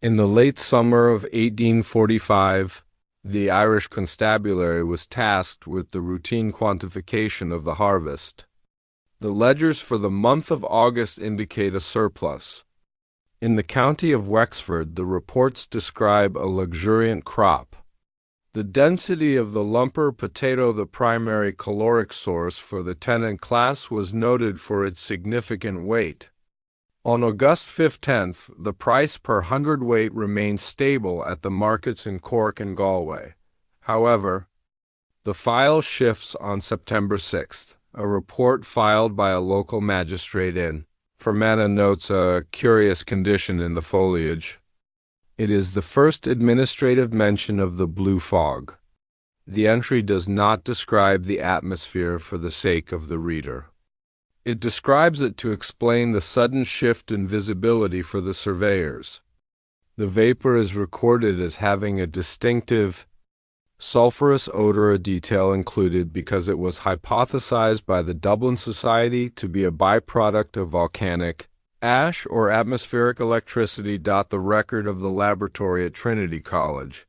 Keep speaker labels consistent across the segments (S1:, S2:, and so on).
S1: In the late summer of 1845, the Irish constabulary was tasked with the routine quantification of the harvest. The ledgers for the month of August indicate a surplus. In the county of Wexford, the reports describe a luxuriant crop. The density of the lumper potato, the primary caloric source for the tenant class, was noted for its significant weight. On August 15th, the price per hundredweight remained stable at the markets in Cork and Galway. However, the file shifts on September 6th. A report filed by a local magistrate in Fermanagh notes a curious condition in the foliage. It is the first administrative mention of the blue fog. The entry does not describe the atmosphere for the sake of the reader. It describes it to explain the sudden shift in visibility for the surveyors. The vapor is recorded as having a distinctive sulfurous odor, a detail included because it was hypothesized by the Dublin Society to be a byproduct of volcanic ash or atmospheric electricity. The record of the laboratory at Trinity College,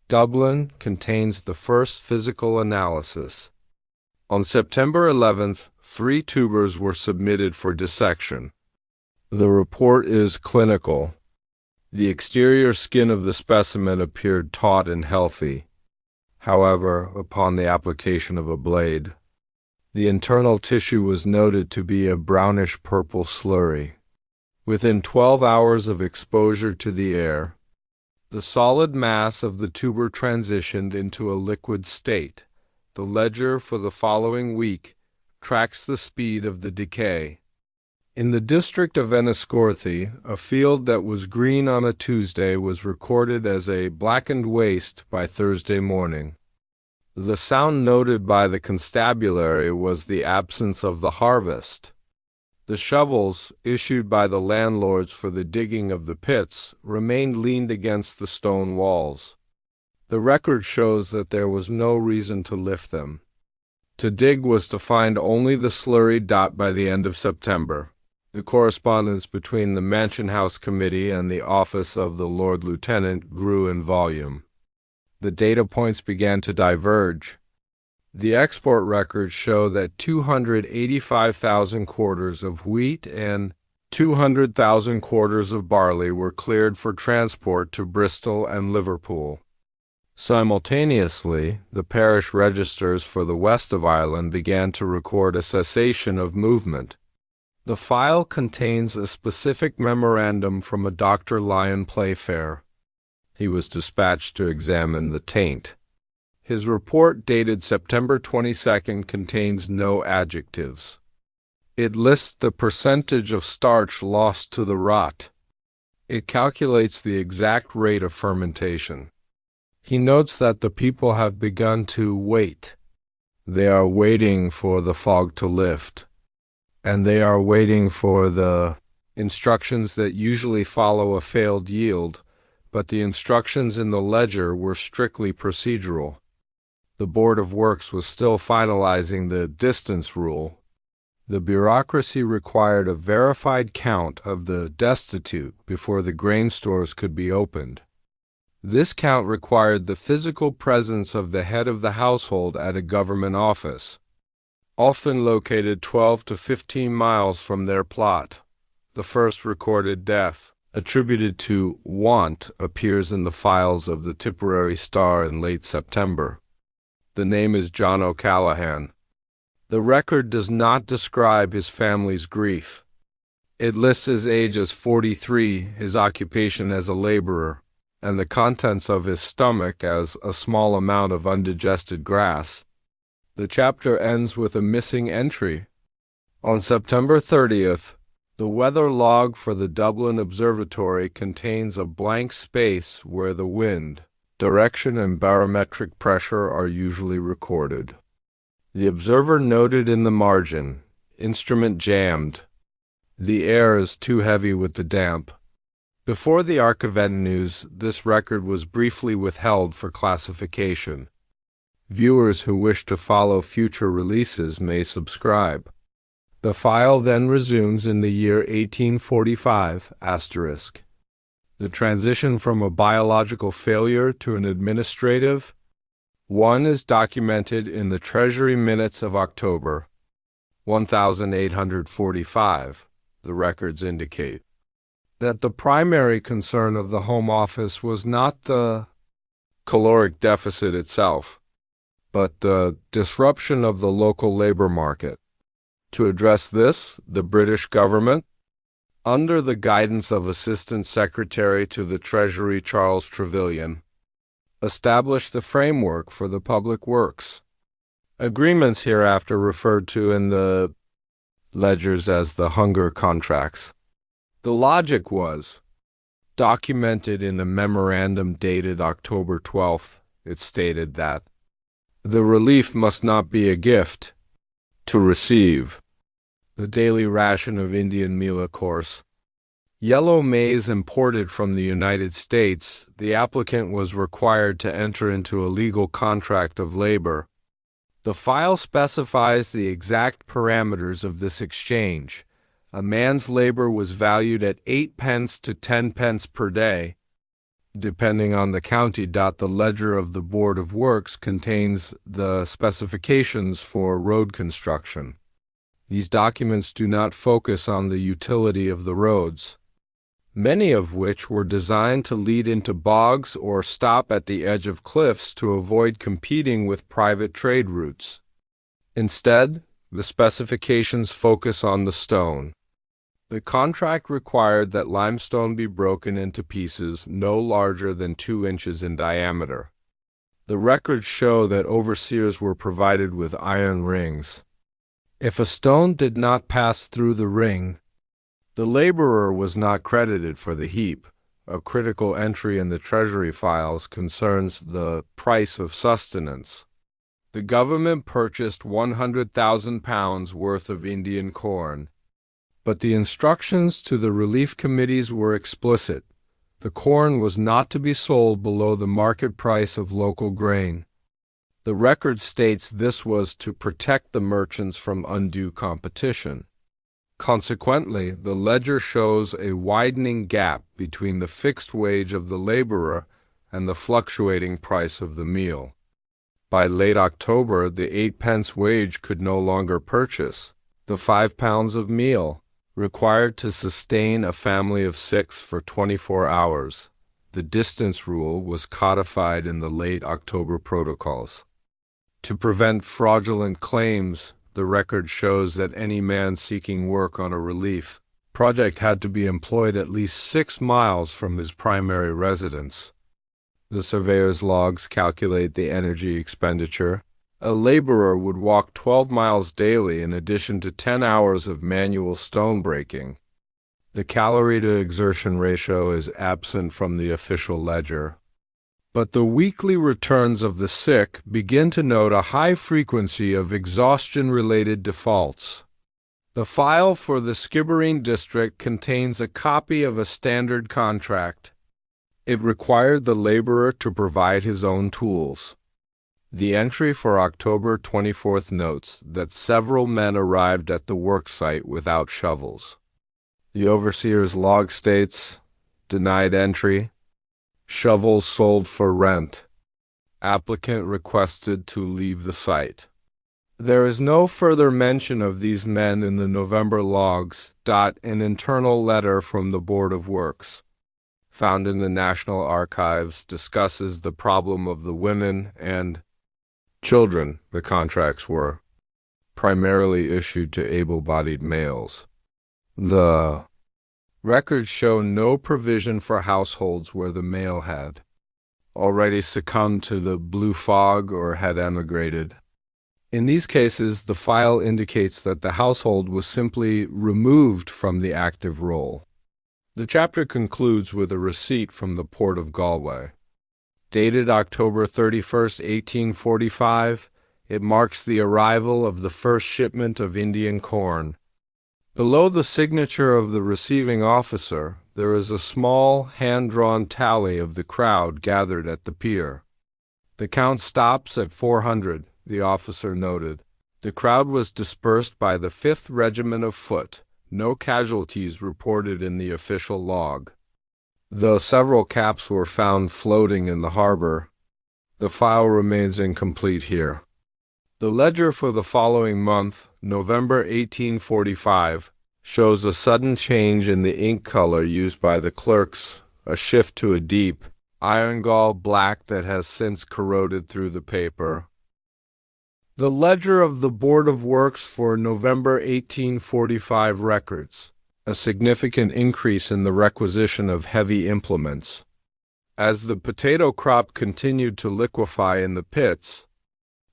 S1: Dublin, contains the first physical analysis. On September 11th, 3 tubers were submitted for dissection. The report is clinical. The exterior skin of the specimen appeared taut and healthy. However, upon the application of a blade, the internal tissue was noted to be a brownish-purple slurry. Within 12 hours of exposure to the air, the solid mass of the tuber transitioned into a liquid state. The ledger for the following week tracks the speed of the decay. In the district of Enniscorthy, a field that was green on a Tuesday was recorded as a blackened waste by Thursday morning. The sound noted by the constabulary was the absence of the harvest. The shovels, issued by the landlords for the digging of the pits, remained leaned against the stone walls. The record shows that there was no reason to lift them. To dig was to find only the slurry. By the end of September, the correspondence between the Mansion House Committee and the office of the Lord Lieutenant grew in volume. The data points began to diverge. The export records show that 285,000 quarters of wheat and 200,000 quarters of barley were cleared for transport to Bristol and Liverpool. Simultaneously, the parish registers for the west of Ireland began to record a cessation of movement. The file contains a specific memorandum from a Dr. Lyon Playfair. He was dispatched to examine the taint. His report, dated September 22nd, contains no adjectives. It lists the percentage of starch lost to the rot. It calculates the exact rate of fermentation. He notes that the people have begun to wait. They are waiting for the fog to lift, and they are waiting for the instructions that usually follow a failed yield, but the instructions in the ledger were strictly procedural. The Board of Works was still finalizing the distance rule. The bureaucracy required a verified count of the destitute before the grain stores could be opened. This count required the physical presence of the head of the household at a government office, often located 12 to 15 miles from their plot. The first recorded death, attributed to want, appears in the files of the Tipperary Star in late September. The name is John O'Callaghan. The record does not describe his family's grief. It lists his age as 43, his occupation as a laborer, and the contents of his stomach as a small amount of undigested grass. The chapter ends with a missing entry. On September 30th, the weather log for the Dublin Observatory contains a blank space where the wind, direction, and barometric pressure are usually recorded. The observer noted in the margin, "Instrument jammed. The air is too heavy with the damp." Before the Archival News, this record was briefly withheld for classification. Viewers who wish to follow future releases may subscribe. The file then resumes in the year 1845 *. The transition from a biological failure to an administrative one is documented in the Treasury Minutes of October 1845. The records indicate that the primary concern of the Home Office was not the caloric deficit itself, but the disruption of the local labor market. To address this, the British government, under the guidance of Assistant Secretary to the Treasury Charles Trevelyan, established the framework for the public works. Agreements hereafter referred to in the ledgers as the hunger contracts. The logic was documented in a memorandum dated October 12th. It stated that the relief must not be a gift to receive. The daily ration of Indian meal, of course. Yellow maize imported from the United States, the applicant was required to enter into a legal contract of labor. The file specifies the exact parameters of this exchange. A man's labor was valued at 8 pence to 10 pence per day, depending on the county. The ledger of the Board of Works contains the specifications for road construction. These documents do not focus on the utility of the roads, many of which were designed to lead into bogs or stop at the edge of cliffs to avoid competing with private trade routes. Instead, the specifications focus on the stone. The contract required that limestone be broken into pieces no larger than 2 inches in diameter. The records show that overseers were provided with iron rings. If a stone did not pass through the ring, the laborer was not credited for the heap. A critical entry in the Treasury files concerns the price of sustenance. The government purchased 100,000 pounds worth of Indian corn, but the instructions to the relief committees were explicit. The corn was not to be sold below the market price of local grain. The record states this was to protect the merchants from undue competition. Consequently, the ledger shows a widening gap between the fixed wage of the laborer and the fluctuating price of the meal. By late October, the 8 pence wage could no longer purchase the 5 pounds of meal required to sustain a family of 6 for 24 hours. The distance rule was codified in the late October protocols. To prevent fraudulent claims, the record shows that any man seeking work on a relief project had to be employed at least 6 miles from his primary residence. The surveyor's logs calculate the energy expenditure. A laborer would walk 12 miles daily in addition to 10 hours of manual stone breaking. The calorie-to-exertion ratio is absent from the official ledger, but the weekly returns of the sick begin to note a high frequency of exhaustion-related defaults. The file for the Skibbereen district contains a copy of a standard contract. It required the laborer to provide his own tools. The entry for October 24th notes that several men arrived at the worksite without shovels. The overseer's log states, denied entry, shovels sold for rent. Applicant requested to leave the site. There is no further mention of these men in the November logs. An internal letter from the Board of Works, found in the National Archives, discusses the problem of the women and children. The contracts were primarily issued to able-bodied males. The records show no provision for households where the male had already succumbed to the blue fog or had emigrated. In these cases, the file indicates that the household was simply removed from the active role. The chapter concludes with a receipt from the Port of Galway. Dated October 31st, 1845, it marks the arrival of the first shipment of Indian corn. Below the signature of the receiving officer, there is a small, hand-drawn tally of the crowd gathered at the pier. The count stops at 400, the officer noted. The crowd was dispersed by the 5th Regiment of Foot. No casualties reported in the official log. Though several caps were found floating in the harbor, the file remains incomplete here. The ledger for the following month, November 1845, shows a sudden change in the ink color used by the clerks, a shift to a deep, iron-gall black that has since corroded through the paper. The ledger of the Board of Works for November 1845 records a significant increase in the requisition of heavy implements. As the potato crop continued to liquefy in the pits,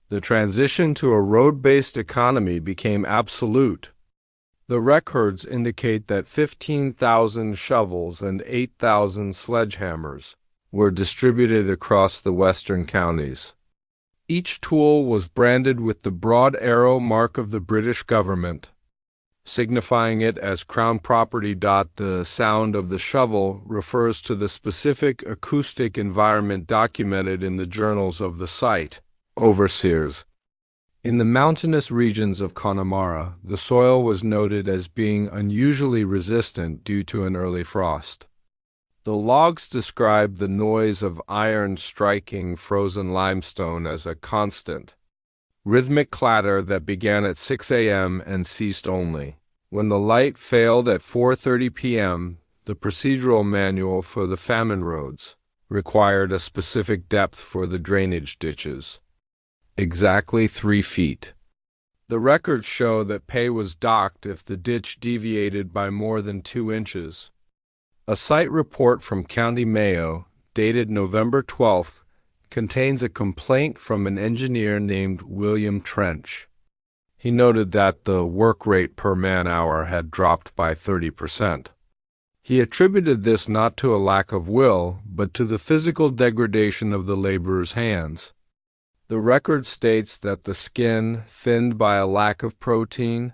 S1: the transition to a road-based economy became absolute. The records indicate that 15,000 shovels and 8,000 sledgehammers were distributed across the western counties. Each tool was branded with the broad arrow mark of the British government, signifying it as Crown property. The sound of the shovel refers to the specific acoustic environment documented in the journals of the site, overseers. In the mountainous regions of Connemara, the soil was noted as being unusually resistant due to an early frost. The logs describe the noise of iron striking frozen limestone as a constant, rhythmic clatter that began at 6 a.m. and ceased only when the light failed at 4:30 p.m. The procedural manual for the famine roads required a specific depth for the drainage ditches, exactly 3 feet. The records show that pay was docked if the ditch deviated by more than 2 inches. A site report from County Mayo, dated November 12th, contains a complaint from an engineer named William Trench. He noted that the work rate per man-hour had dropped by 30%. He attributed this not to a lack of will, but to the physical degradation of the laborers' hands. The record states that the skin, thinned by a lack of protein,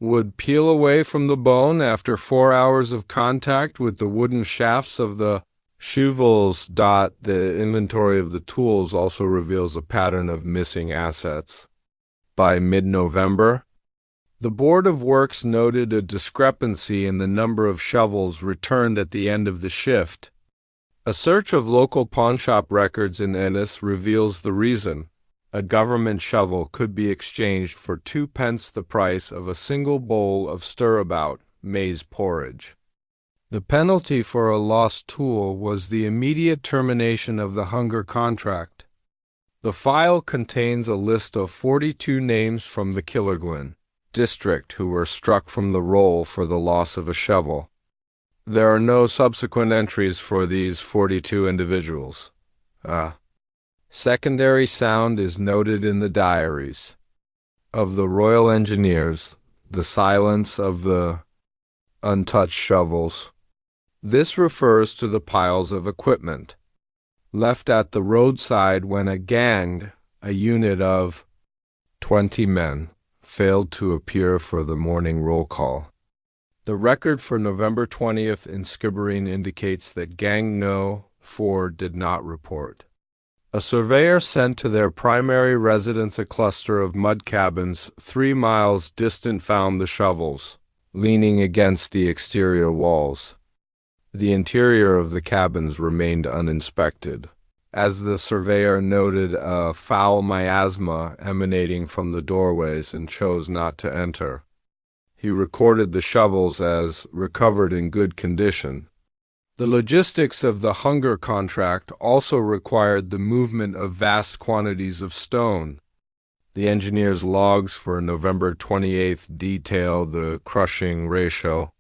S1: would peel away from the bone after 4 hours of contact with the wooden shafts of the shovels. The inventory of the tools also reveals a pattern of missing assets. By mid-November, the Board of Works noted a discrepancy in the number of shovels returned at the end of the shift. A search of local pawnshop records in Ennis reveals the reason. A government shovel could be exchanged for 2 pence the price of a single bowl of stirabout, maize porridge. The penalty for a lost tool was the immediate termination of the hunger contract. The file contains a list of 42 names from the Killarglen district who were struck from the roll for the loss of a shovel. There are no subsequent entries for these 42 individuals. Secondary sound is noted in the diaries of the Royal Engineers, the silence of the untouched shovels. This refers to the piles of equipment left at the roadside when a unit of 20 men, failed to appear for the morning roll call. The record for November 20th in Skibbereen indicates that Gang No. 4 did not report. A surveyor sent to their primary residence a cluster of mud cabins 3 miles distant found the shovels, leaning against the exterior walls. The interior of the cabins remained uninspected, as the surveyor noted a foul miasma emanating from the doorways and chose not to enter. He recorded the shovels as recovered in good condition. The logistics of the hunger contract also required the movement of vast quantities of stone. The engineer's logs for November 28th detail the crushing ratio.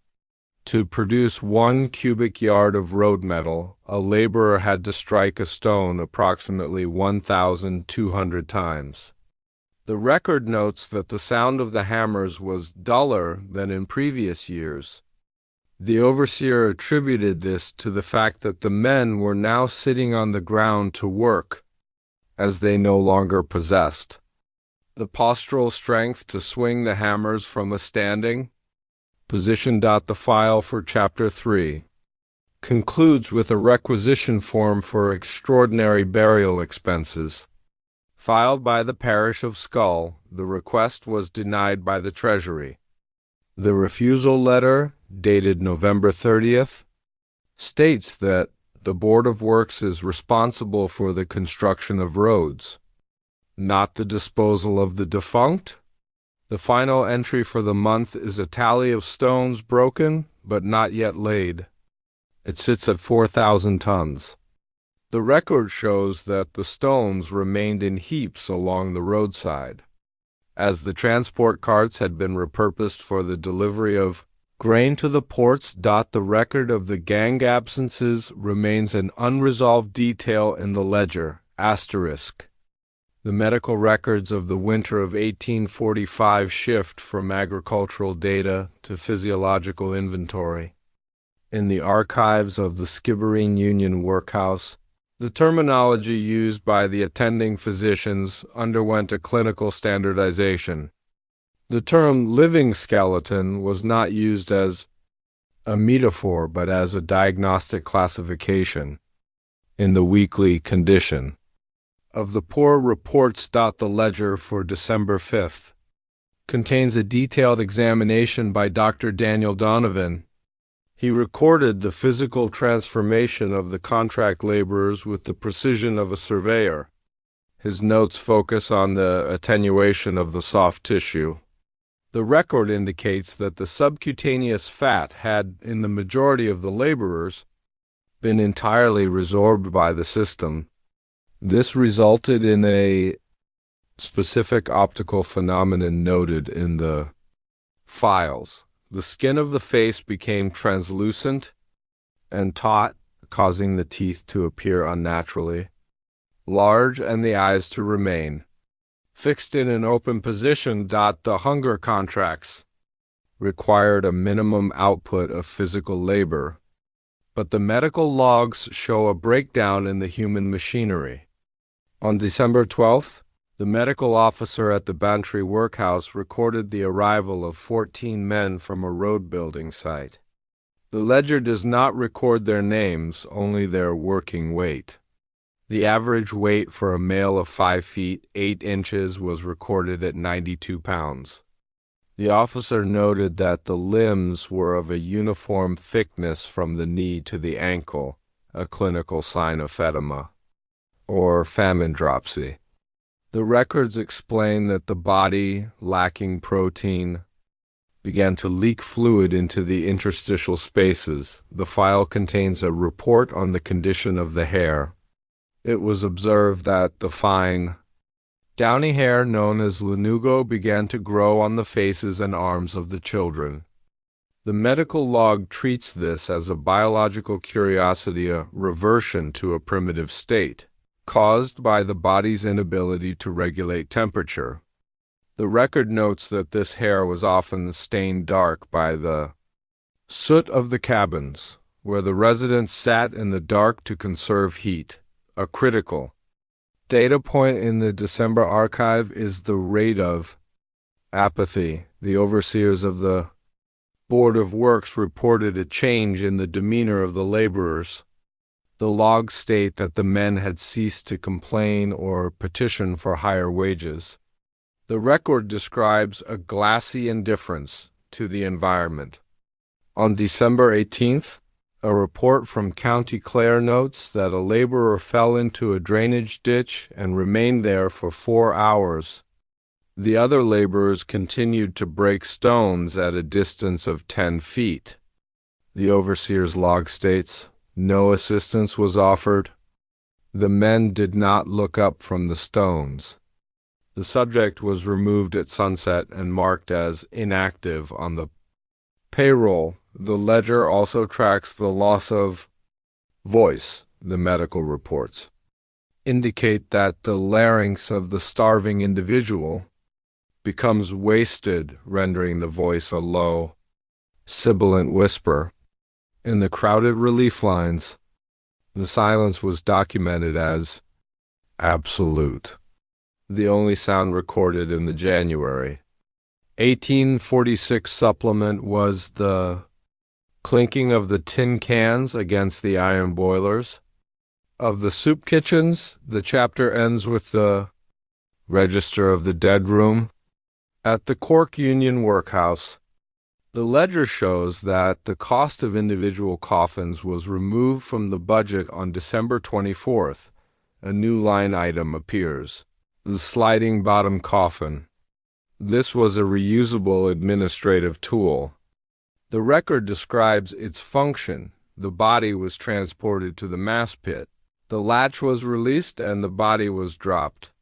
S1: To produce 1 cubic yard of road metal, a laborer had to strike a stone approximately 1,200 times. The record notes that the sound of the hammers was duller than in previous years. The overseer attributed this to the fact that the men were now sitting on the ground to work, as they no longer possessed the postural strength to swing the hammers from a standing position. The file for Chapter 3 concludes with a requisition form for extraordinary burial expenses. Filed by the parish of Skull, the request was denied by the Treasury. The refusal letter, dated November 30th, states that the Board of Works is responsible for the construction of roads, not the disposal of the defunct. The final entry for the month is a tally of stones broken but not yet laid. It sits at 4,000 tons. The record shows that the stones remained in heaps along the roadside, as the transport carts had been repurposed for the delivery of grain to the ports. The record of the gang absences remains an unresolved detail in the ledger. Asterisk. The medical records of the winter of 1845 shift from agricultural data to physiological inventory. In the archives of the Skibbereen Union Workhouse, the terminology used by the attending physicians underwent a clinical standardization. The term living skeleton was not used as a metaphor but as a diagnostic classification. In the weekly condition of the poor reports. The ledger for December 5th contains a detailed examination by Dr. Daniel Donovan. He recorded the physical transformation of the contract laborers with the precision of a surveyor. His notes focus on the attenuation of the soft tissue. The record indicates that the subcutaneous fat had, in the majority of the laborers, been entirely resorbed by the system. This resulted in a specific optical phenomenon noted in the files. The skin of the face became translucent and taut, causing the teeth to appear unnaturally large and the eyes to remain fixed in an open position. The hunger contracts required a minimum output of physical labor, but the medical logs show a breakdown in the human machinery. On December 12th, the medical officer at the Bantry workhouse recorded the arrival of 14 men from a road building site. The ledger does not record their names, only their working weight. The average weight for a male of 5 feet 8 inches was recorded at 92 pounds. The officer noted that the limbs were of a uniform thickness from the knee to the ankle, a clinical sign of fedema or famine dropsy. The records explain that the body, lacking protein, began to leak fluid into the interstitial spaces. The file contains a report on the condition of the hair. It was observed that the fine, downy hair known as lanugo began to grow on the faces and arms of the children. The medical log treats this as a biological curiosity, a reversion to a primitive state, caused by the body's inability to regulate temperature. The record notes that this hair was often stained dark by the soot of the cabins, where the residents sat in the dark to conserve heat. A critical data point in the December archive is the rate of apathy. The overseers of the Board of Works reported a change in the demeanor of the laborers. The logs state that the men had ceased to complain or petition for higher wages. The record describes a glassy indifference to the environment. On December 18th, a report from County Clare notes that a laborer fell into a drainage ditch and remained there for 4 hours. The other laborers continued to break stones at a distance of 10 feet. The overseer's log states, no assistance was offered. The men did not look up from the stones. The subject was removed at sunset and marked as inactive on the payroll. The ledger also tracks the loss of voice. The medical reports indicate that the larynx of the starving individual becomes wasted, rendering the voice a low, sibilant whisper. In the crowded relief lines, the silence was documented as absolute, the only sound recorded in the January 1846 supplement was the clinking of the tin cans against the iron boilers. Of the soup kitchens, the chapter ends with the register of the dead room. At the Cork Union Workhouse, The ledger shows that the cost of individual coffins was removed from the budget on December 24th. A new line item appears. The sliding bottom coffin. This was a reusable administrative tool. The record describes its function. The body was transported to the mass pit. The latch was released and the body was dropped.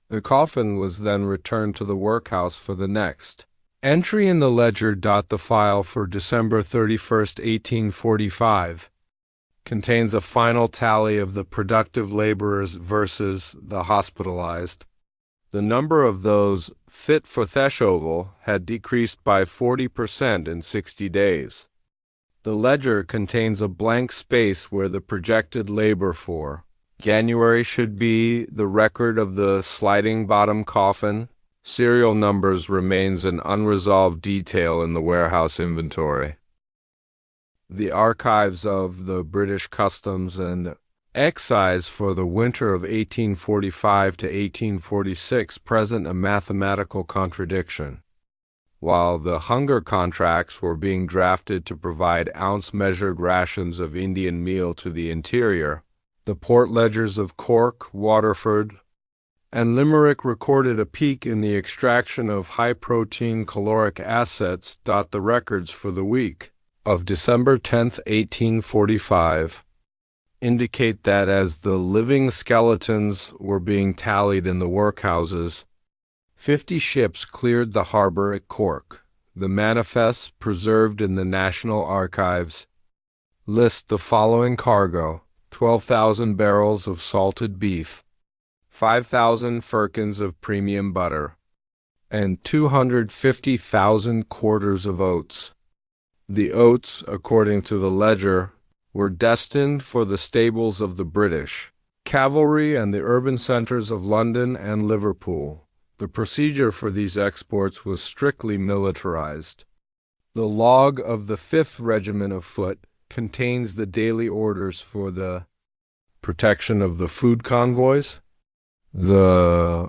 S1: The coffin was then returned to the workhouse for the next entry in the ledger. The file for December 31st, 1845 contains a final tally of the productive laborers versus the hospitalized. The number of those fit for threshold had decreased by 40% in 60 days. The ledger contains a blank space where the projected labor for January should be the record of the sliding bottom coffin. Serial numbers remains an unresolved detail in the warehouse inventory. The archives of the British Customs and Excise for the winter of 1845 to 1846 present a mathematical contradiction. While the hunger contracts were being drafted to provide ounce-measured rations of Indian meal to the interior, the port ledgers of Cork, Waterford, and Limerick recorded a peak in the extraction of high-protein caloric assets. The records for the week of December 10, 1845, indicate that as the living skeletons were being tallied in the workhouses, 50 ships cleared the harbor at Cork. The manifests preserved in the National Archives list the following cargo: 12,000 barrels of salted beef, 5,000 firkins of premium butter, and 250,000 quarters of oats. The oats, according to the ledger, were destined for the stables of the British cavalry and the urban centers of London and Liverpool. The procedure for these exports was strictly militarized. The log of the 5th Regiment of Foot contains the daily orders for the protection of the food convoys. The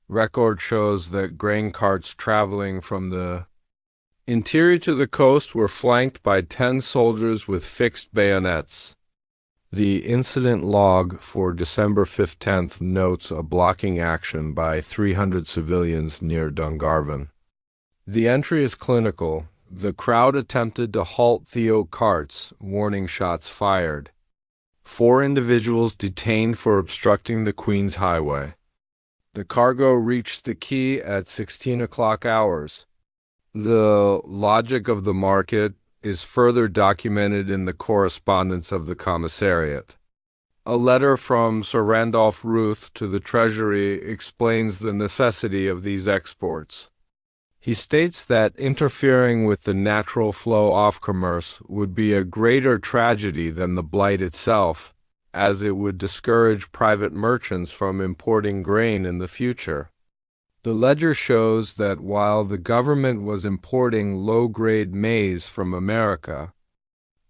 S1: record shows that grain carts traveling from the interior to the coast were flanked by 10 soldiers with fixed bayonets. The incident log for December 15th notes a blocking action by 300 civilians near Dungarvan. The entry is clinical. The crowd attempted to halt the oak carts, warning shots fired. 4 individuals detained for obstructing the Queen's Highway. The cargo reached the quay at 16 o'clock hours. The logic of the market is further documented in the correspondence of the commissariat. A letter from Sir Randolph Ruth to the Treasury explains the necessity of these exports. He states that interfering with the natural flow of commerce would be a greater tragedy than the blight itself, as it would discourage private merchants from importing grain in the future. The ledger shows that while the government was importing low-grade maize from America,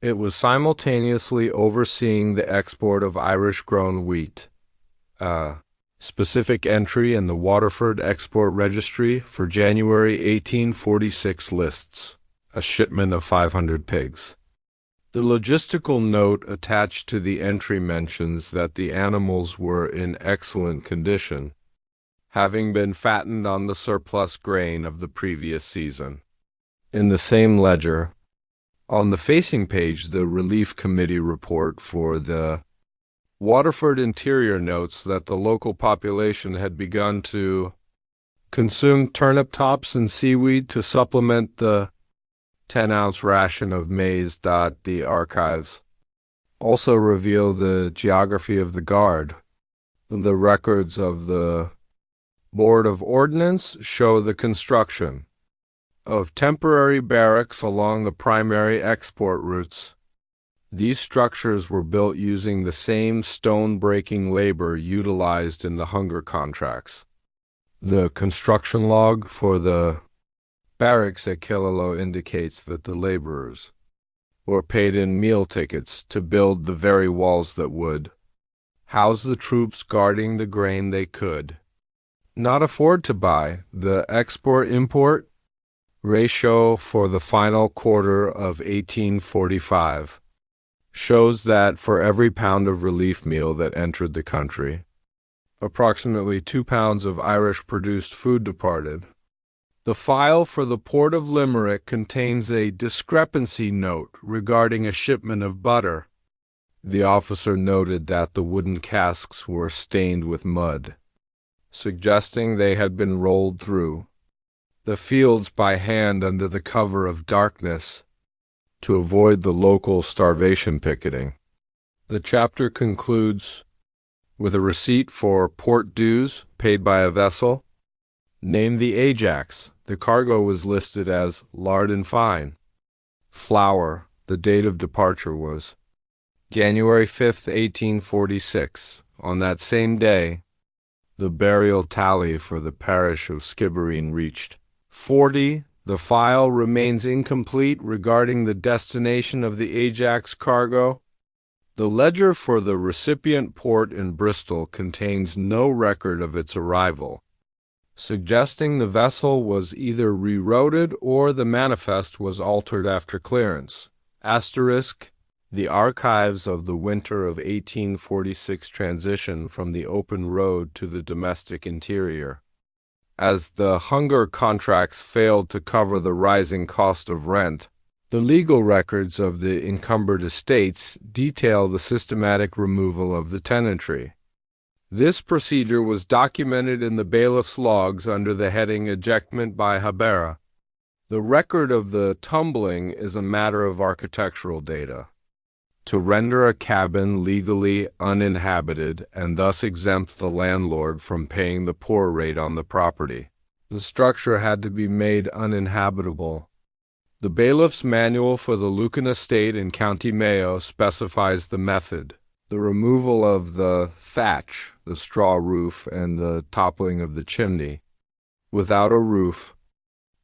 S1: it was simultaneously overseeing the export of Irish-grown wheat. Specific entry in the Waterford Export Registry for January 1846 lists a shipment of 500 pigs. The logistical note attached to the entry mentions that the animals were in excellent condition, having been fattened on the surplus grain of the previous season. In the same ledger, on the facing page, the Relief Committee report for the Waterford Interior notes that the local population had begun to consume turnip tops and seaweed to supplement the 10-ounce ration of maize. The archives also reveal the geography of the Guard. The records of the Board of Ordnance show the construction of temporary barracks along the primary export routes. These structures were built using the same stone-breaking labor utilized in the hunger contracts. The construction log for the barracks at Killaloe indicates that the laborers were paid in meal tickets to build the very walls that would house the troops guarding the grain they could not afford to buy. The export-import ratio for the final quarter of 1845 shows that for every pound of relief meal that entered the country, approximately 2 pounds of Irish-produced food departed. The file for the Port of Limerick contains a discrepancy note regarding a shipment of butter. The officer noted that the wooden casks were stained with mud, suggesting they had been rolled through the fields by hand under the cover of darkness to avoid the local starvation picketing. The chapter concludes with a receipt for port dues paid by a vessel. Named the Ajax. The cargo was listed as lard and fine. Flour. The date of departure was January 5th, 1846. On that same day, the burial tally for the parish of Skibbereen reached 40. The file remains incomplete regarding the destination of the Ajax cargo. The ledger for the recipient port in Bristol contains no record of its arrival, suggesting the vessel was either rerouted or the manifest was altered after clearance. Asterisk, the archives of the winter of 1846 transition from the open road to the domestic interior. As the hunger contracts failed to cover the rising cost of rent, the legal records of the encumbered estates detail the systematic removal of the tenantry. This procedure was documented in the bailiff's logs under the heading Ejectment by Habera. The record of the tumbling is a matter of architectural data. To render a cabin legally uninhabited and thus exempt the landlord from paying the poor rate on the property, the structure had to be made uninhabitable. The bailiff's manual for the Lucan estate in County Mayo specifies the method: the removal of the thatch, the straw roof, and the toppling of the chimney. Without a roof,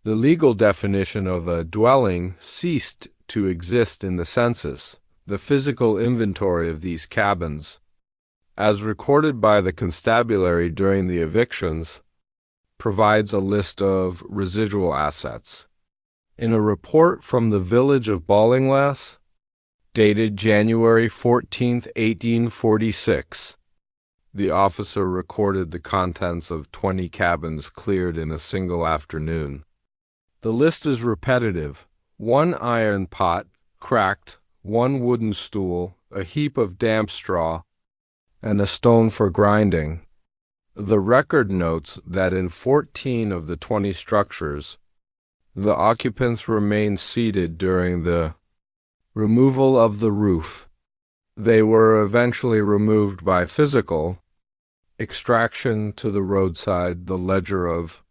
S1: the legal definition of a dwelling ceased to exist in the census. The physical inventory of these cabins, as recorded by the constabulary during the evictions, provides a list of residual assets. In a report from the village of Ballinglass, dated January 14, 1846, the officer recorded the contents of 20 cabins cleared in a single afternoon. The list is repetitive: 1 iron pot, cracked, 1 wooden stool, a heap of damp straw, and a stone for grinding. The record notes that in 14 of the 20 structures, the occupants remained seated during the removal of the roof. They were eventually removed by physical extraction to the roadside. The ledger of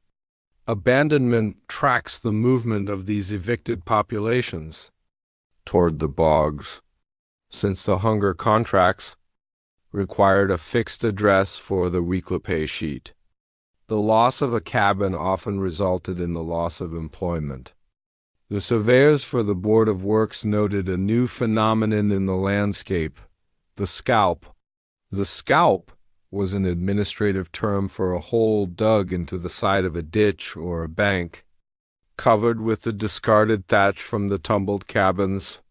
S1: abandonment tracks the movement of these evicted populations toward the bogs, since the hunger contracts required a fixed address for the weekly pay sheet. The loss of a cabin often resulted in the loss of employment. The surveyors for the Board of Works noted a new phenomenon in the landscape: the scalp. The scalp was an administrative term for a hole dug into the side of a ditch or a bank, covered with the discarded thatch from the tumbled cabins.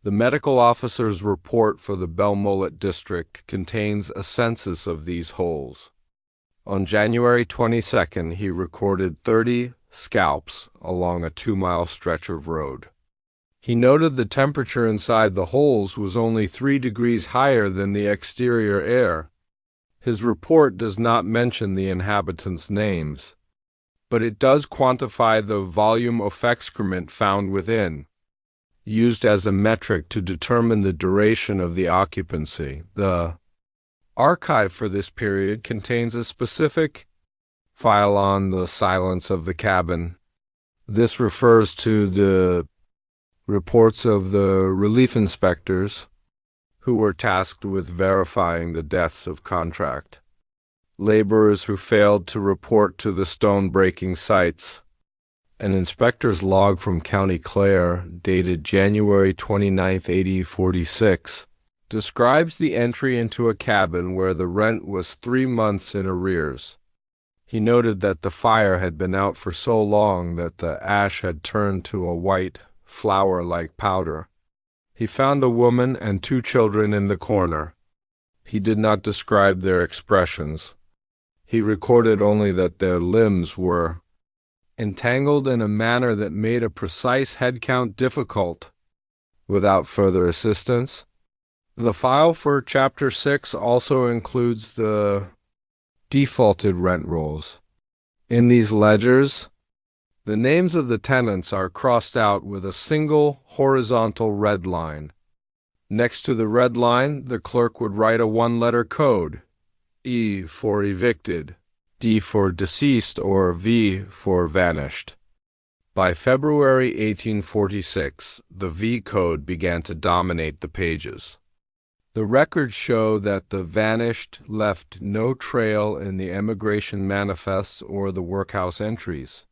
S1: The medical officer's report for the Belmullet district contains a census of these holes. On January 22nd, he recorded 30 scalps along a 2-mile stretch of road. He noted the temperature inside the holes was only 3 degrees higher than the exterior air. His report does not mention the inhabitants' names, but it does quantify the volume of excrement found within, used as a metric to determine the duration of the occupancy. The archive for this period contains a specific file on the silence of the cabin. This refers to the reports of the relief inspectors who were tasked with verifying the deaths of contract laborers who failed to report to the stone-breaking sites. An inspector's log from County Clare, dated January 29, 1846, describes the entry into a cabin where the rent was 3 months in arrears. He noted that the fire had been out for so long that the ash had turned to a white, flour-like powder. He found a woman and 2 children in the corner. He did not describe their expressions. He recorded only that their limbs were entangled in a manner that made a precise head count difficult. Without further assistance, the file for Chapter 6 also includes the defaulted rent rolls. In these ledgers, the names of the tenants are crossed out with a single horizontal red line. Next to the red line, the clerk would write a 1-letter code, E for evicted, D for deceased, or V for vanished. By February 1846, the V code began to dominate the pages. The records show that the vanished left no trail in the emigration manifests or the workhouse entries.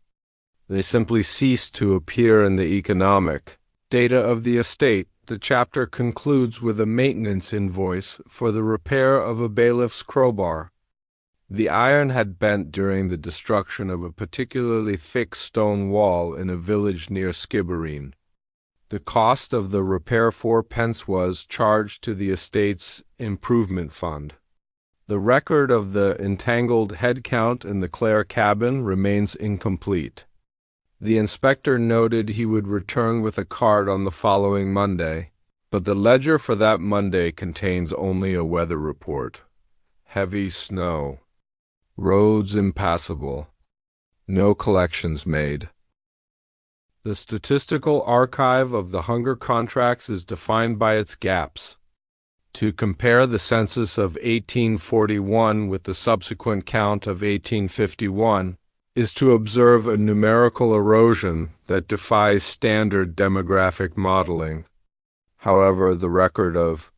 S1: They simply ceased to appear in the economic data of the estate. The chapter concludes with a maintenance invoice for the repair of a bailiff's crowbar. The iron had bent during the destruction of a particularly thick stone wall in a village near Skibbereen. The cost of the repair 4 pence was charged to the estate's improvement fund. The record of the entangled head count in the Clare cabin remains incomplete. The inspector noted he would return with a card on the following Monday, but the ledger for that Monday contains only a weather report. Heavy snow. Roads impassable. No collections made. The statistical archive of the hunger contracts is defined by its gaps. To compare the census of 1841 with the subsequent count of 1851 is to observe a numerical erosion that defies standard demographic modeling. However, the record of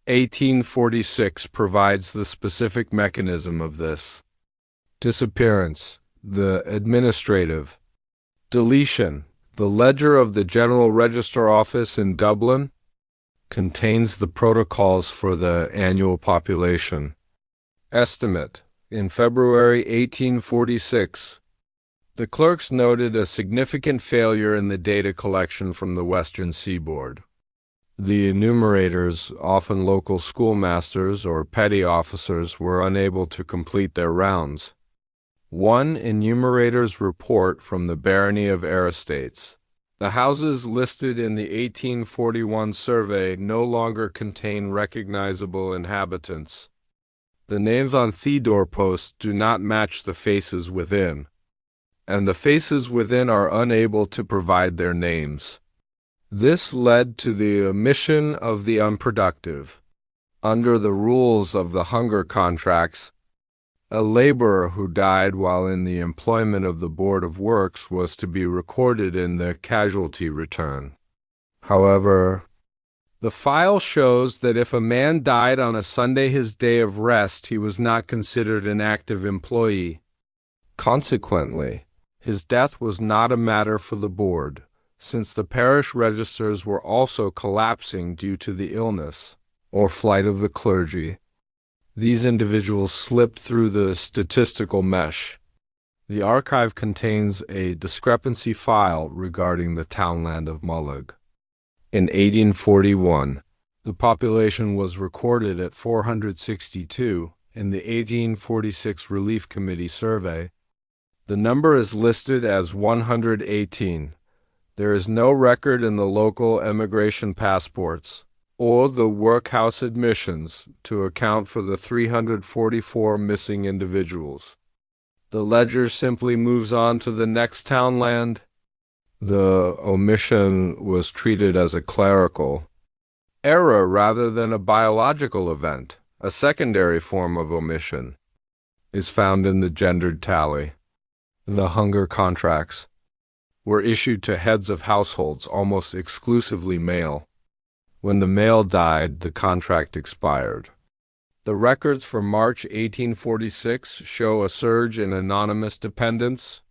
S1: 1846 provides the specific mechanism of this. Disappearance, the administrative. Deletion, the ledger of the General Register Office in Dublin contains the protocols for the annual population. Estimate. In February 1846, the clerks noted a significant failure in the data collection from the western seaboard. The enumerators, often local schoolmasters or petty officers, were unable to complete their rounds. One enumerator's report from the barony of Ayr Estates. The houses listed in the 1841 survey no longer contain recognizable inhabitants. The names on the doorposts do not match the faces within, and the faces within are unable to provide their names. This led to the omission of the unproductive. Under the rules of the hunger contracts, a laborer who died while in the employment of the Board of Works was to be recorded in the casualty return. However, the file shows that if a man died on a Sunday, his day of rest, he was not considered an active employee. Consequently, his death was not a matter for the board, since the parish registers were also collapsing due to the illness or flight of the clergy. These individuals slipped through the statistical mesh. The archive contains a discrepancy file regarding the townland of Mullaig. In 1841, the population was recorded at 462 in the 1846 Relief Committee survey. The number is listed as 118. There is no record in the local emigration passports or the workhouse admissions to account for the 344 missing individuals. The ledger simply moves on to the next townland. The omission was treated as a clerical error rather than a biological event. A secondary form of omission is found in the gendered tally. The hunger contracts were issued to heads of households, almost exclusively male. When the male died, the contract expired. The records for March 1846 show a surge in anonymous dependents.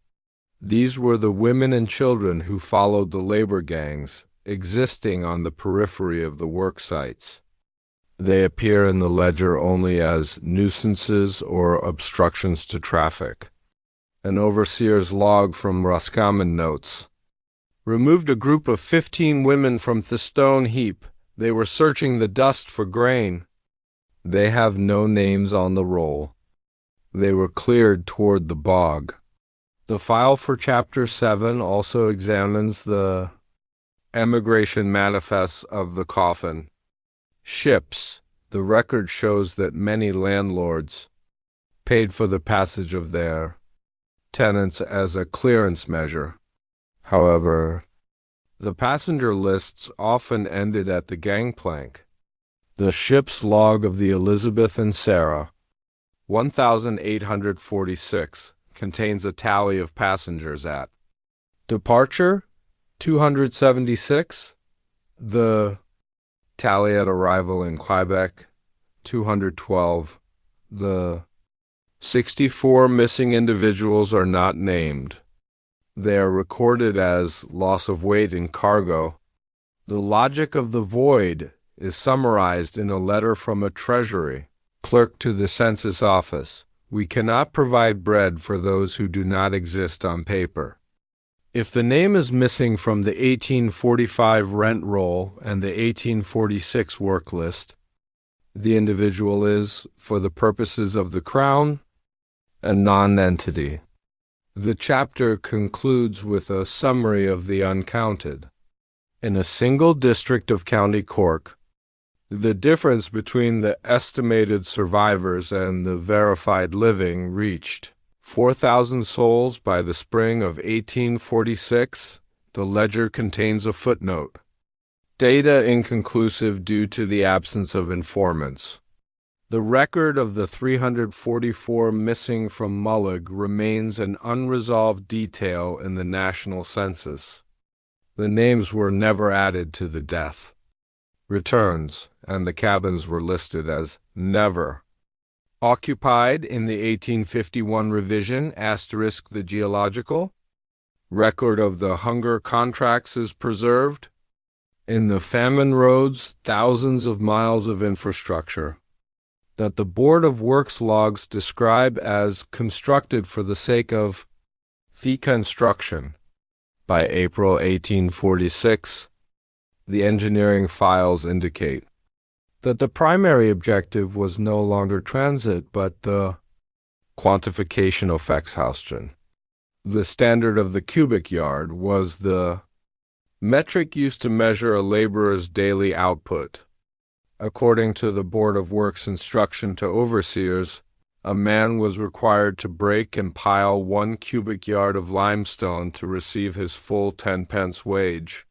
S1: These were the women and children who followed the labor gangs, existing on the periphery of the work sites. They appear in the ledger only as nuisances or obstructions to traffic. An overseer's log from Roscommon notes. Removed a group of 15 women from the stone heap. They were searching the dust for grain. They have no names on the roll. They were cleared toward the bog. The file for Chapter 7 also examines the emigration manifests of the coffin. Ships. The record shows that many landlords paid for the passage of their tenants as a clearance measure. However, the passenger lists often ended at the gangplank. The ship's log of the Elizabeth and Sarah, 1846, contains a tally of passengers at departure, 276. The tally at arrival in Quebec, 212. The 64 missing individuals are not named. They are recorded as loss of weight in cargo. The logic of the void is summarized in a letter from a treasury clerk to the census office. We cannot provide bread for those who do not exist on paper. If the name is missing from the 1845 rent roll and the 1846 work list, the individual is, for the purposes of the Crown, a non-entity. The chapter concludes with a summary of the uncounted. In a single district of County Cork, the difference between the estimated survivors and the verified living reached 4,000 souls by the spring of 1846. The ledger contains a footnote. Data inconclusive due to the absence of informants. The record of the 344 missing from Mullig remains an unresolved detail in the national census. The names were never added to the death returns, and the cabins were listed as never occupied in the 1851 revision * the geological. Record of the hunger contracts is preserved. In the famine roads, thousands of miles of infrastructure that the Board of Works logs describe as constructed for the sake of reconstruction. By April 1846, the engineering files indicate that the primary objective was no longer transit, but the quantification of Fexhausten. The standard of the cubic yard was the metric used to measure a laborer's daily output. According to the Board of Works instruction to overseers, a man was required to break and pile 1 cubic yard of limestone to receive his full 10-pence wage.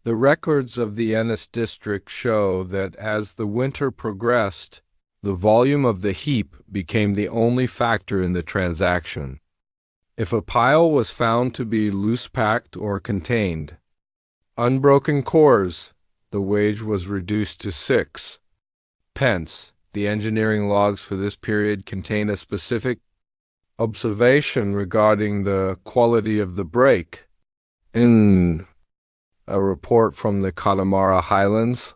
S1: The records of the Ennis district show that as the winter progressed, the volume of the heap became the only factor in the transaction. If a pile was found to be loose-packed or contained unbroken cores, the wage was reduced to 6 pence. The engineering logs for this period contain a specific observation regarding the quality of the break. In a report from the Connemara Highlands,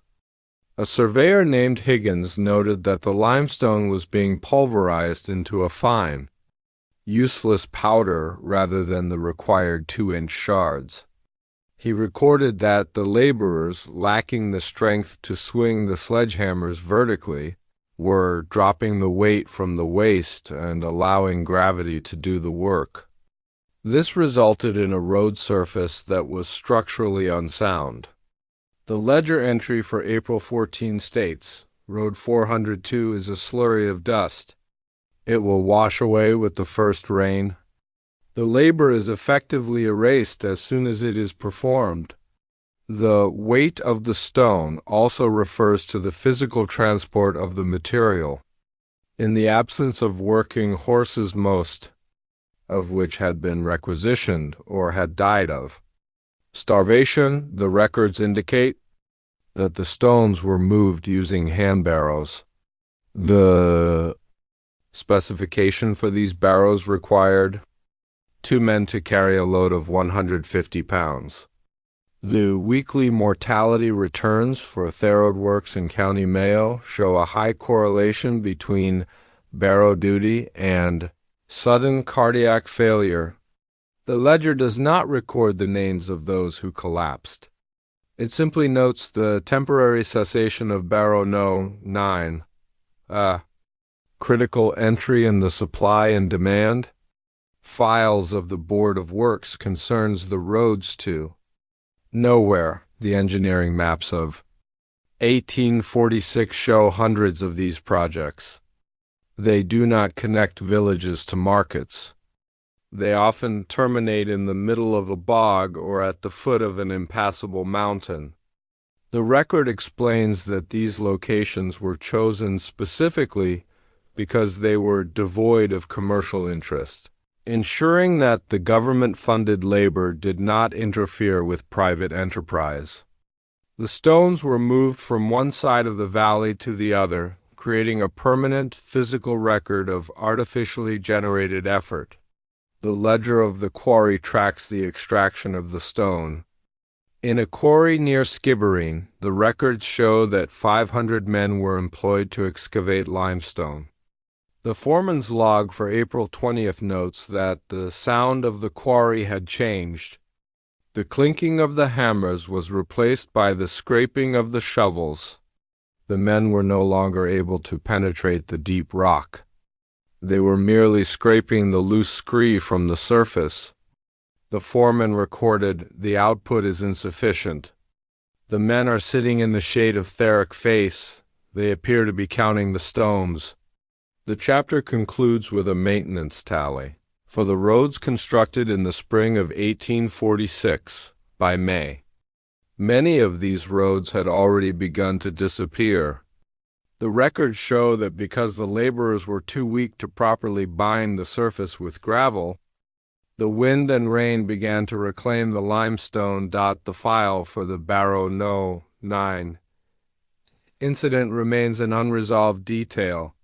S1: a surveyor named Higgins noted that the limestone was being pulverized into a fine, useless powder rather than the required 2-inch shards. He recorded that the laborers, lacking the strength to swing the sledgehammers vertically, were dropping the weight from the waist and allowing gravity to do the work. This resulted in a road surface that was structurally unsound. The ledger entry for April 14 states, Road 402 is a slurry of dust. It will wash away with the first rain. The labor is effectively erased as soon as it is performed. The weight of the stone also refers to the physical transport of the material. In the absence of working horses, most of which had been requisitioned or had died of starvation, the records indicate that the stones were moved using hand barrows. The specification for these barrows required 2 men to carry a load of 150 pounds. The weekly mortality returns for Tharroad Works in County Mayo show a high correlation between barrow duty and Sudden cardiac failure. The ledger does not record the names of those who collapsed. It simply notes the temporary cessation of barrow no. 9. Critical entry in the supply and demand. Files of the Board of Works concerns the roads to. Nowhere. The engineering maps of 1846 show hundreds of these projects. They do not connect villages to markets. They often terminate in the middle of a bog or at the foot of an impassable mountain. The record explains that these locations were chosen specifically because they were devoid of commercial interest, ensuring that the government-funded labor did not interfere with private enterprise. The stones were moved from one side of the valley to the other, creating a permanent physical record of artificially generated effort. The ledger of the quarry tracks the extraction of the stone. In a quarry near Skibbereen, the records show that 500 men were employed to excavate limestone. The foreman's log for April 20th notes that the sound of the quarry had changed. The clinking of the hammers was replaced by the scraping of the shovels. The men were no longer able to penetrate the deep rock. They were merely scraping the loose scree from the surface. The foreman recorded, "The output is insufficient. The men are sitting in the shade of Theric Face. They appear to be counting the stones." The chapter concludes with a maintenance tally. For the roads constructed in the spring of 1846, by May, many of these roads had already begun to disappear. The records show that because the laborers were too weak to properly bind the surface with gravel, the wind and rain began to reclaim the limestone. The file for the barrow no. 9 incident remains an unresolved detail.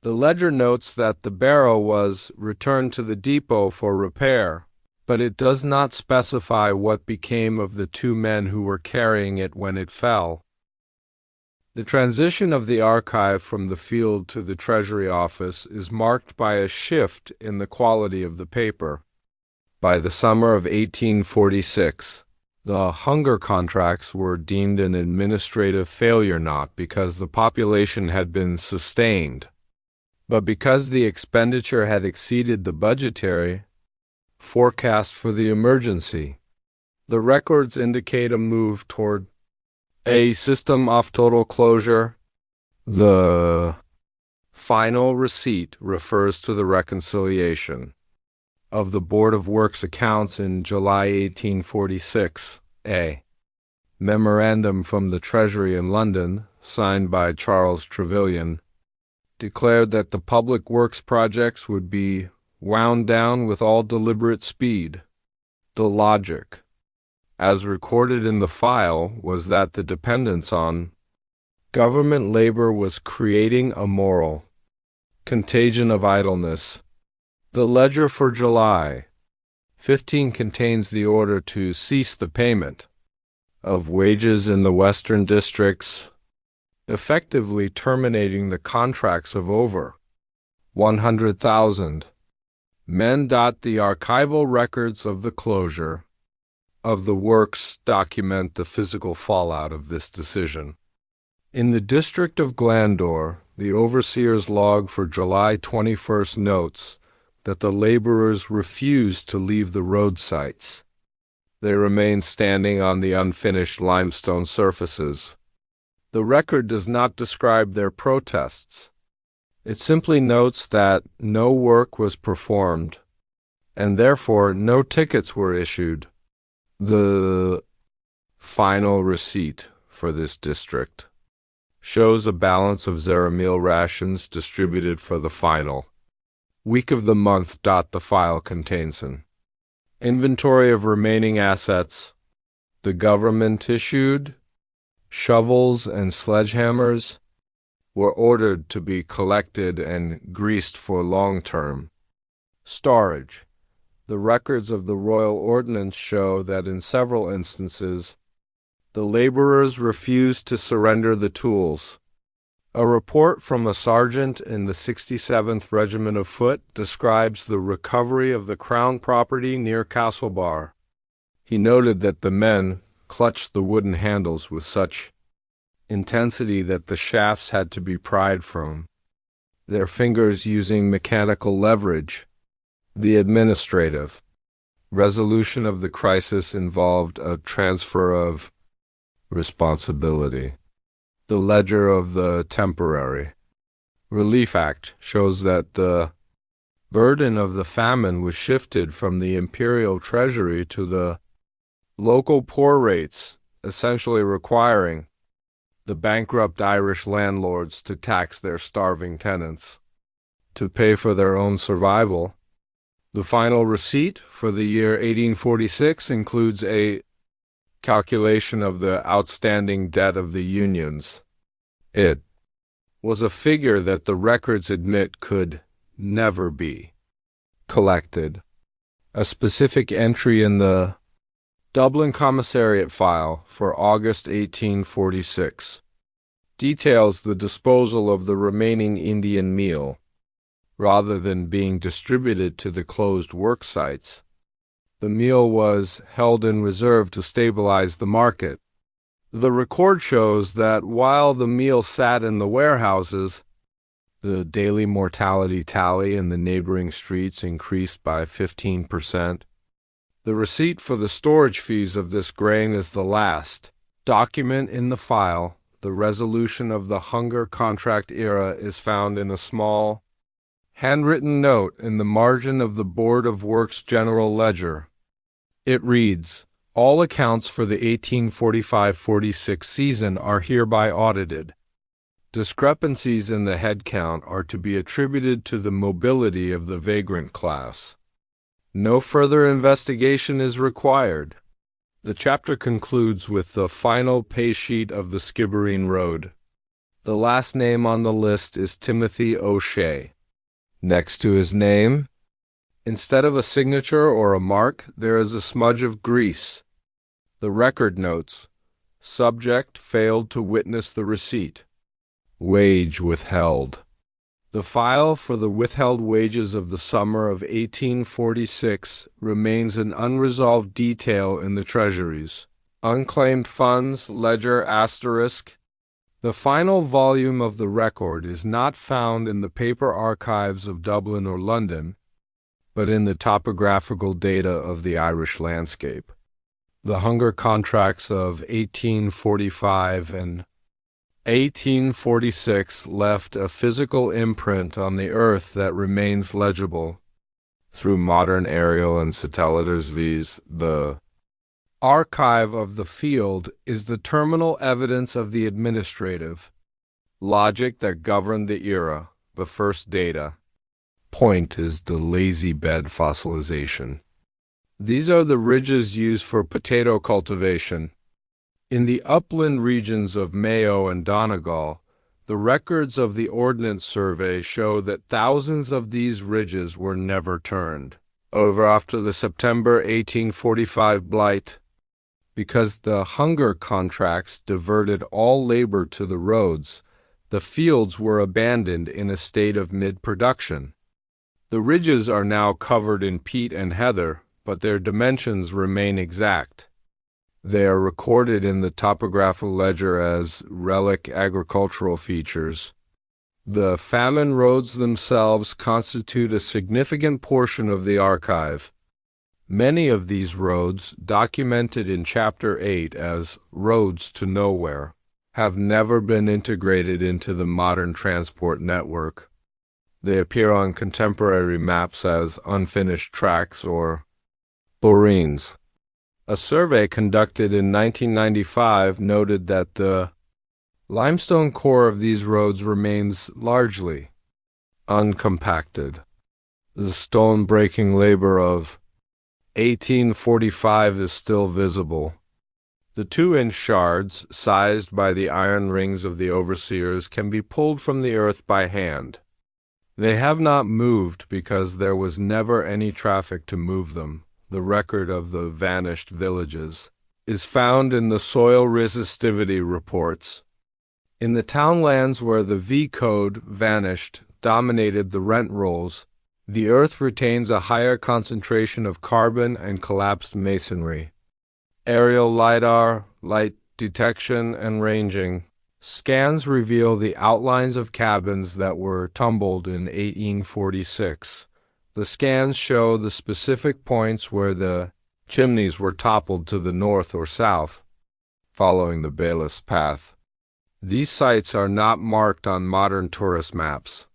S1: The ledger notes that the barrow was returned to the depot for repair, but it does not specify what became of the two men who were carrying it when it fell. The transition of the archive from the field to the Treasury office is marked by a shift in the quality of the paper. By the summer of 1846, the hunger contracts were deemed an administrative failure not because the population had been sustained, but because the expenditure had exceeded the budgetary forecast for the emergency. The records indicate a move toward a system of total closure. The final receipt refers to the reconciliation of the Board of Works accounts in July 1846. A memorandum from the Treasury in London, signed by Charles Trevelyan, declared that the public works projects would be wound down with all deliberate speed. The logic, as recorded in the file, was that the dependence on government labor was creating a moral contagion of idleness. The ledger for July 15 contains the order to cease the payment of wages in the western districts, effectively terminating the contracts of over 100,000 men. The archival records of the closure of the works document the physical fallout of this decision. In the district of Glandor, the overseer's log for July 21st notes that the laborers refused to leave the road sites. They remained standing on the unfinished limestone surfaces. The record does not describe their protests. It simply notes that no work was performed, and therefore no tickets were issued. The final receipt for this district shows a balance of Zeramil rations distributed for the final week of the month. The file contains an inventory of remaining assets. The government issued shovels and sledgehammers were ordered to be collected and greased for long-term storage. The records of the Royal Ordnance show that in several instances, the laborers refused to surrender the tools. A report from a sergeant in the 67th Regiment of Foot describes the recovery of the Crown property near Castlebar. He noted that the men clutched the wooden handles with such intensity that the shafts had to be pried from their fingers using mechanical leverage. The administrative resolution of the crisis involved a transfer of responsibility. The ledger of the Temporary Relief Act shows that the burden of the famine was shifted from the imperial treasury to the local poor rates, essentially requiring the bankrupt Irish landlords to tax their starving tenants to pay for their own survival. The final receipt for the year 1846 includes a calculation of the outstanding debt of the unions. It was a figure that the records admit could never be collected. A specific entry in the Dublin Commissariat file for August 1846 details the disposal of the remaining Indian meal. Rather than being distributed to the closed work sites, the meal was held in reserve to stabilize the market. The record shows that while the meal sat in the warehouses, the daily mortality tally in the neighboring streets increased by 15%. The receipt for the storage fees of this grain is the last document in the file. The resolution of the hunger contract era is found in a small, handwritten note in the margin of the Board of Works General Ledger. It reads, "All accounts for the 1845-46 season are hereby audited. Discrepancies in the head count are to be attributed to the mobility of the vagrant class. No further investigation is required." The chapter concludes with the final pay sheet of the Skibbereen Road. The last name on the list is Timothy O'Shea. Next to his name, instead of a signature or a mark, there is a smudge of grease. The record notes, "Subject failed to witness the receipt. Wage withheld." The file for the withheld wages of the summer of 1846 remains an unresolved detail in the treasuries. Unclaimed funds, ledger asterisk. The final volume of the record is not found in the paper archives of Dublin or London, but in the topographical data of the Irish landscape. The hunger contracts of 1845 and 1846 left a physical imprint on the earth that remains legible through modern aerial and satellites vs. The archive of the field is the terminal evidence of the administrative logic that governed the era. The first data point is the lazy bed fossilization. These are the ridges used for potato cultivation. In the upland regions of Mayo and Donegal, the records of the Ordnance Survey show that thousands of these ridges were never turned over after the September 1845 blight. Because the hunger contracts diverted all labor to the roads, the fields were abandoned in a state of mid-production. The ridges are now covered in peat and heather, but their dimensions remain exact. They are recorded in the topographical ledger as relic agricultural features. The famine roads themselves constitute a significant portion of the archive. Many of these roads, documented in Chapter 8 as roads to nowhere, have never been integrated into the modern transport network. They appear on contemporary maps as unfinished tracks or borines. A survey conducted in 1995 noted that the limestone core of these roads remains largely uncompacted. The stone-breaking labor of 1845 is still visible. The 2-inch shards, sized by the iron rings of the overseers, can be pulled from the earth by hand. They have not moved because there was never any traffic to move them. The record of the vanished villages is found in the soil resistivity reports. In the townlands where the V code vanished, dominated the rent rolls, the earth retains a higher concentration of carbon and collapsed masonry. Aerial LiDAR, light detection and ranging, scans reveal the outlines of cabins that were tumbled in 1846. The scans show the specific points where the chimneys were toppled to the north or south, following the Bailiff's path. These sites are not marked on modern tourist maps.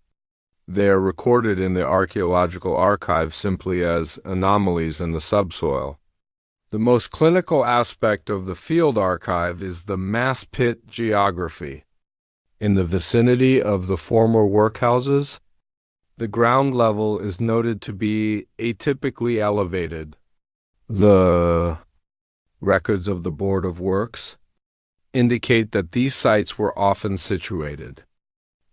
S1: They are recorded in the archaeological archive simply as anomalies in the subsoil. The most clinical aspect of the field archive is the mass pit geography. In the vicinity of the former workhouses, the ground level is noted to be atypically elevated. The records of the Board of Works indicate that these sites were often situated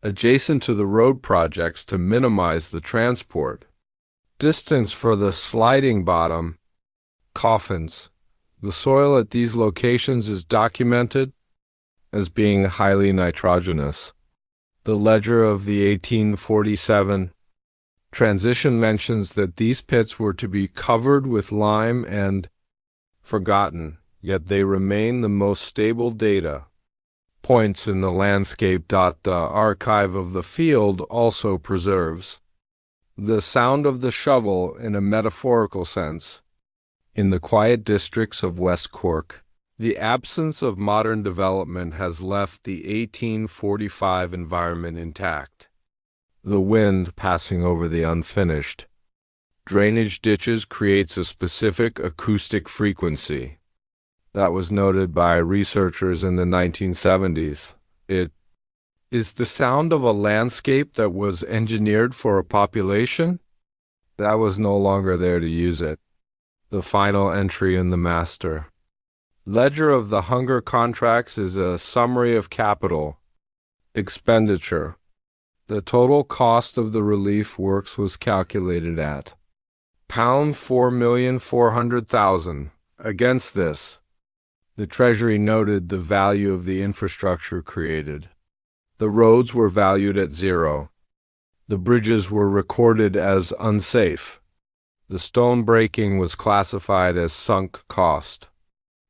S1: adjacent to the road projects to minimize the transport distance for the sliding bottom coffins. The soil at these locations is documented as being highly nitrogenous. The ledger of the 1847 transition mentions that these pits were to be covered with lime and forgotten, yet they remain the most stable data points in the landscape. The archive of the field also preserves the sound of the shovel in a metaphorical sense. In the quiet districts of West Cork, the absence of modern development has left the 1845 environment intact. The wind passing over the unfinished drainage ditches creates a specific acoustic frequency that was noted by researchers in the 1970s. It is the sound of a landscape that was engineered for a population that was no longer there to use it. The final entry in the master ledger of the hunger contracts is a summary of capital expenditure. The total cost of the relief works was calculated at £4,400,000. Against this, the Treasury noted the value of the infrastructure created. The roads were valued at zero. The bridges were recorded as unsafe. The stone breaking was classified as sunk cost.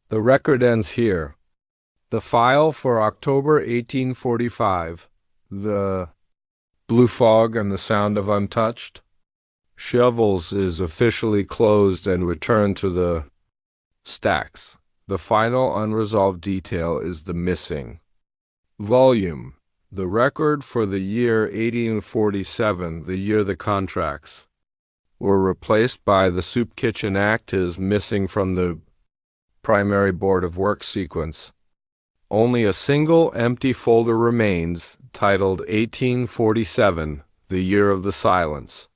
S1: The record ends here. The file for October 1845, the Blue Fog and the Sound of Untouched Shovels, is officially closed and returned to the stacks. The final unresolved detail is the missing volume. The record for the year 1847, the year the contracts were replaced by the Soup Kitchen Act, is missing from the primary Board of Works sequence. Only a single empty folder remains, titled 1847, the Year of the Silence.